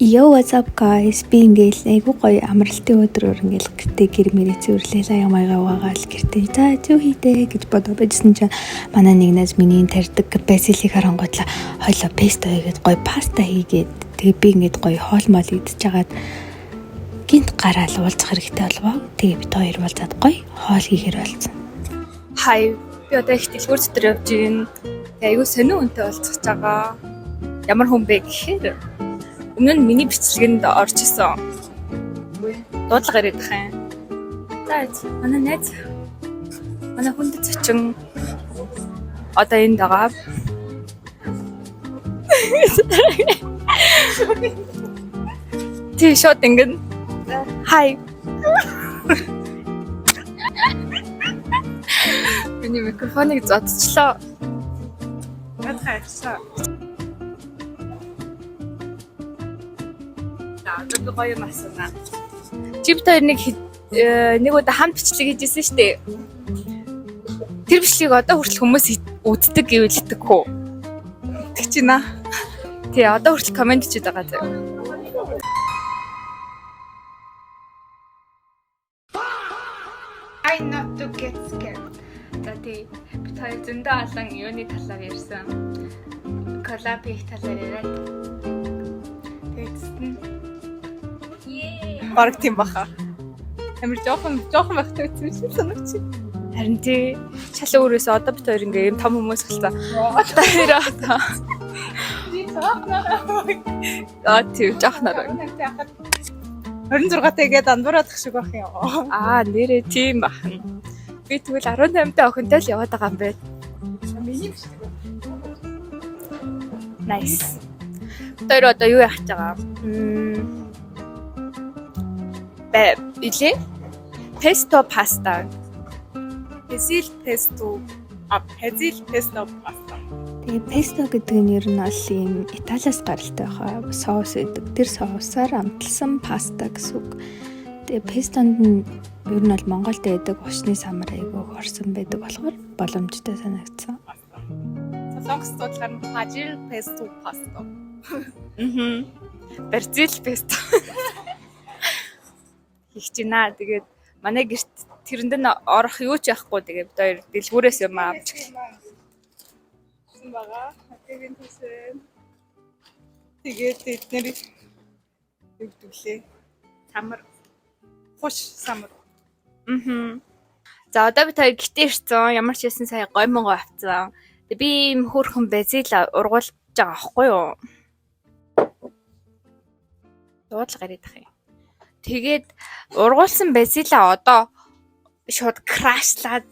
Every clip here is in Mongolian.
Yo, what's up guys? Би ингээл айгуу гоё амралтын өдрөөр ингээл гэртээ гэр мэрээ цэвэрлээ лаяа маягаа угаагаал гэртээ за юу хийдэ гэж бодоо байжсэн чинь манай нэгнээс миний тарьдаг базилик харангуудлаа хойлоо песто хийгээд гоё паста хийгээд тэгээ би ингээд гоё хоол мол идчихэж жагаад гинт гараал уулзах хэрэгтэй болвоо. Тэгээ бид хоёр уулзаад гоё хоол хийхээр болсон. Хай би одоо их дэлгүүр дотор явж гин. Айгуу сонин үнтэй уулзах байгаа. Ямар хүн бэ гэхээр өмнө нь миний бичлэгэнд орж исэн. Дуудлага ирээд байгаа юм. За манай найз манай хүнд зочин одоо энд байгаа. Тий шот ингэн. Хай. Миний микрофоныг зодчихлоо. Гадхайцсан. Тэг гоё юм асууна. Чиптэй нэг удаа хамт бичлэг хийжсэн шүү дээ. Тэр бичлэгийг одоо хүртэл хүмүүс үздэг гэвэлдэг хөө. Тэг чи наа. Тий одоо хүртэл комент хийгээд байгаа зав. I not to get scared. Тэ бид хоёр зөндөө олон юуны талаар ярьсан. Коллаб хийх талаар яриад. Бараг тийм баха. Амар жоохон байхтай байсан шиг санагч. Харин тий шал өөрөөсөө одоо бид хоёр ингээ юм том хүмүүс болсон. Одоо хэрэг. Тийм жоохноор. 26 тэгээд андуурах шиг байх юм. Нэрээ тийм бахан. Би тэгвэл 18 та охинтой л яваад байгаа юм байна. Миний биш. Nice. Тэр одоо юу яах гэж байгаа? Илээ песто паста. Хезил песто паста. Тэгээ песто гэдэг нь ер нь бол ийм Италиас гаралтай хаа соус гэдэг. Тэр соусаар амталсан паста гэсэн үг. Тэгээ пестонд нь ер нь бол Монголд байдаг усны самар айгуу орсон байдаг болохоор боломжтой санагдсан. Солонгос судлаар нь базил песто паста. Бразил песто. Их чина. Тэгээд манай гэрт тэрэнд нь орох юу ч яахгүй. Тэгээд бид хоёр дэлгүүрээс юм авч байгаа. Тэгээд төсөн. Тэгээд эднэр өвдөлээ. самар. Хош самар. За одоо бид хоёр гэртээ ирсэн. Ямар ч байсан сая гой монгоо авцсан. Тэгээд би юм хөөрхөн базил ургуулж байгаа аахгүй юу? Дуудлага ирээд байгаа юм. Тэгээд ургуулсан базила одоо шууд крашлаад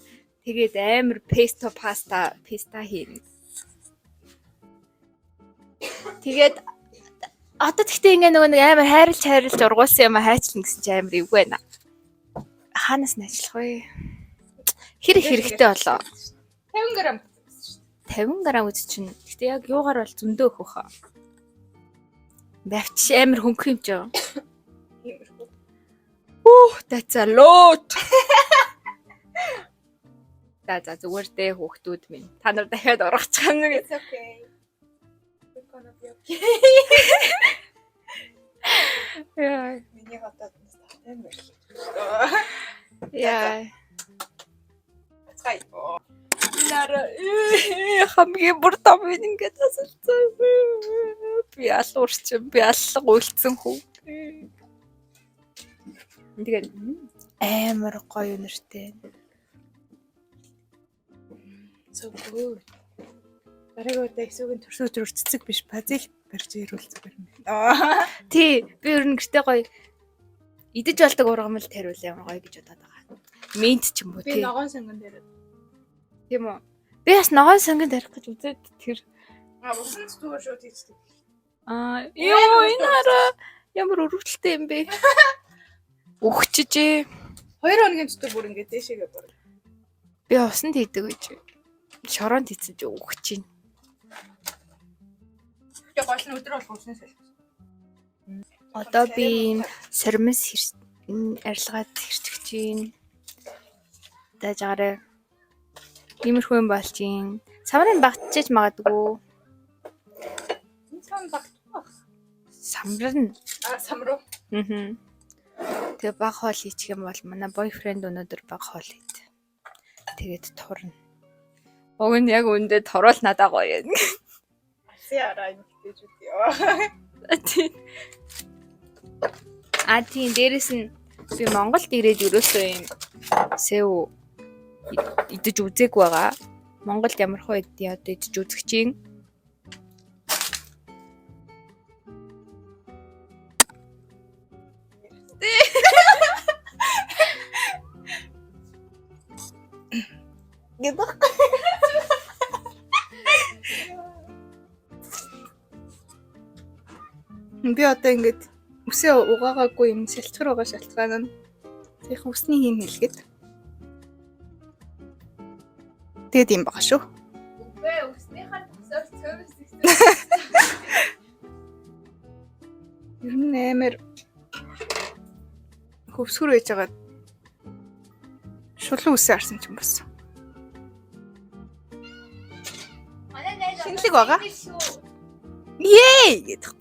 тэгээд амар песто паста хийнэ. Тэгээд одоо тэгтээ ингээ нөгөө нэг амар хайрлж ургуулсан юм хайчлна гэсэн чи амар эвгүй байна. Хаанаас нь ажиллах вэ? Хэрэгтэй болоо. 50 г. 50 г үз чинь. Гэтэ яг юугаар бол зөндөө өөхөх хаа. Бавч амар хөнгөх юм жоо. That's a lot. За зүгээр дээ хүүхдүүд минь. Та нар дахиад ургачих юм уу? It's okay. We're gonna be okay. Яа. Миний хотод нэстэн мэр. Яа. Цай. Нара хамгийн бүр том ингээд асалцсан. Би алуурч би аллаг үйлцэн хүү. Тэгээд амар гоё нэртэй. So good. Дараагийн эсвэгийн төрсөөр цэцэг биш базил барьж ирүүлсэн байна. Тий, би ер нь гэртээ гоё идэж болдог ургамал тариул ямар гоё гэж бодоод байгаа. Минт ч юм уу Би тий. ногоон сонгон дээр. Тийм үү. Би бас ногоон сонгон тарих гэж үзээд тэр. Усан зүгээр шууд хийдэг. Ёо энэ хараа ямар өрөвдөлтэй юм бэ? Өгчжээ. 2 хоногийн дотор бүр ингээд дэшегээ бүр. Би усанд хийдэг гэж. Шороонд хийсэн чи өгч чинь. Тэгээ гол нь өдөр болох уснаас л. Одоо би сормис арилгаад хэрчгэж чинь. Дажаараа иймэрхүү юм болж чинь. Самарын багтчихж магадгүй. Энэ сан багт. самрна. Самруу. Тэгээ баг хоол хийчих юм бол манай бойфренд өнөөдөр баг хоол хийд. Тэгээд турна. Уг нь яг үндэ турвал надаа гоё юм. Яараа юм гэж үү. Тийм дээрэс нь би Монголд ирээд ерөөсөө юм сэв идэж үзээгүй байгаа. Монголд ямар хөө идэж үзэх чинь. Гэнэ. Би одоо ингэж үсээ угаагаагүй юм шалтгаан байгаа шалтгаан нь тийх үсний юм хэлгээд. Тэгэд юм байгаа шүү. Үгүй үснийхаа төгсөөр цөмс гэсэн. Ер нь амар хөвсгөр байж байгаа. Шулуун үсээ харсан ч юм бас. Шинэлэг байгаа. Yay гэдэг.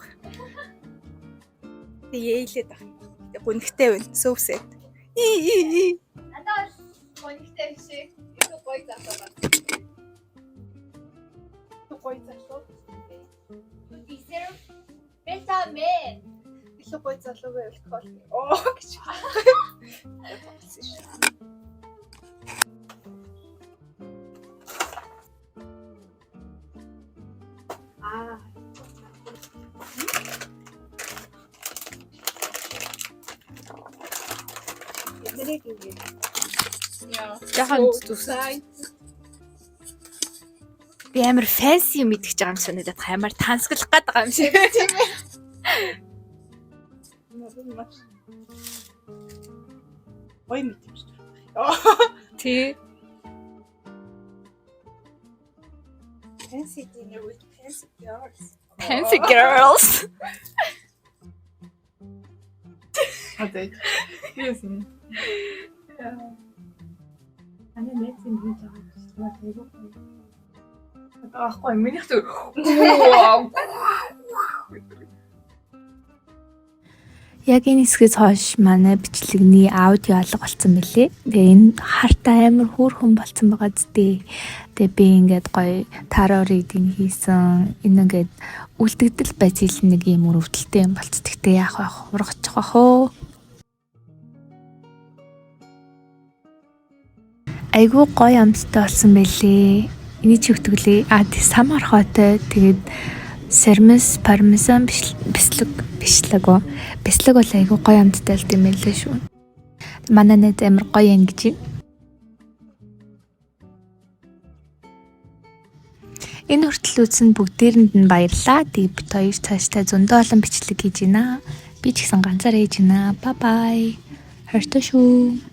Яйлээд байна. Гүнхтэй байна. Сөвсэд. Надад гонигтай шиг илүү гоё залуу. Гоё залуу. Дисэр бетамин. Илүү гоё залуу байвал кол. Оо гэж. Яхан зүсээ. Би амар фэнси юм идэх байгаа юм санагдаад амар тансаглах гээд байгаа юм шиг. Тийм ээ. Ой мэдэмж. Тий. Fancy dinner with fancy girls. Fancy girls. Окей. Яасан. Аны нэцэн хийж байгаа юм шиг Ахгүй минийх зүг. Вау. Яг энэ хэсгээс хойш манай бичлэгний аудио алга болсон мөлий. Тэгээ энэ хартаа амар хөөрхөн болсон байгаа зү. Тэгээ би ингээд гоё таро ридинг хийсэн. Энэ ингээд үлдэгдэл базил нэг юм өрөвдөлтэй юм болц. Тэгтээ яах вэ? Ургачих واخ оо. Айгуу гоё амттай болсон байлээ. Эний чи хөтгөлээ. Тий самар хоотой. Тэгээд сермис пармезан бишлэг бол айгуу гоё амттай л юм байлээ шүү. Манай нэт амар гоё ангиж. Энэ хүртэл үзсэн бүгдээрэнд нь баярлалаа. Тэгээд бит хоёр цаашдаа зөндөө олон бичлэг хийж байна. Би ч гэсэн ганцаараа хийж байна. Bye bye. Хайртай шүү.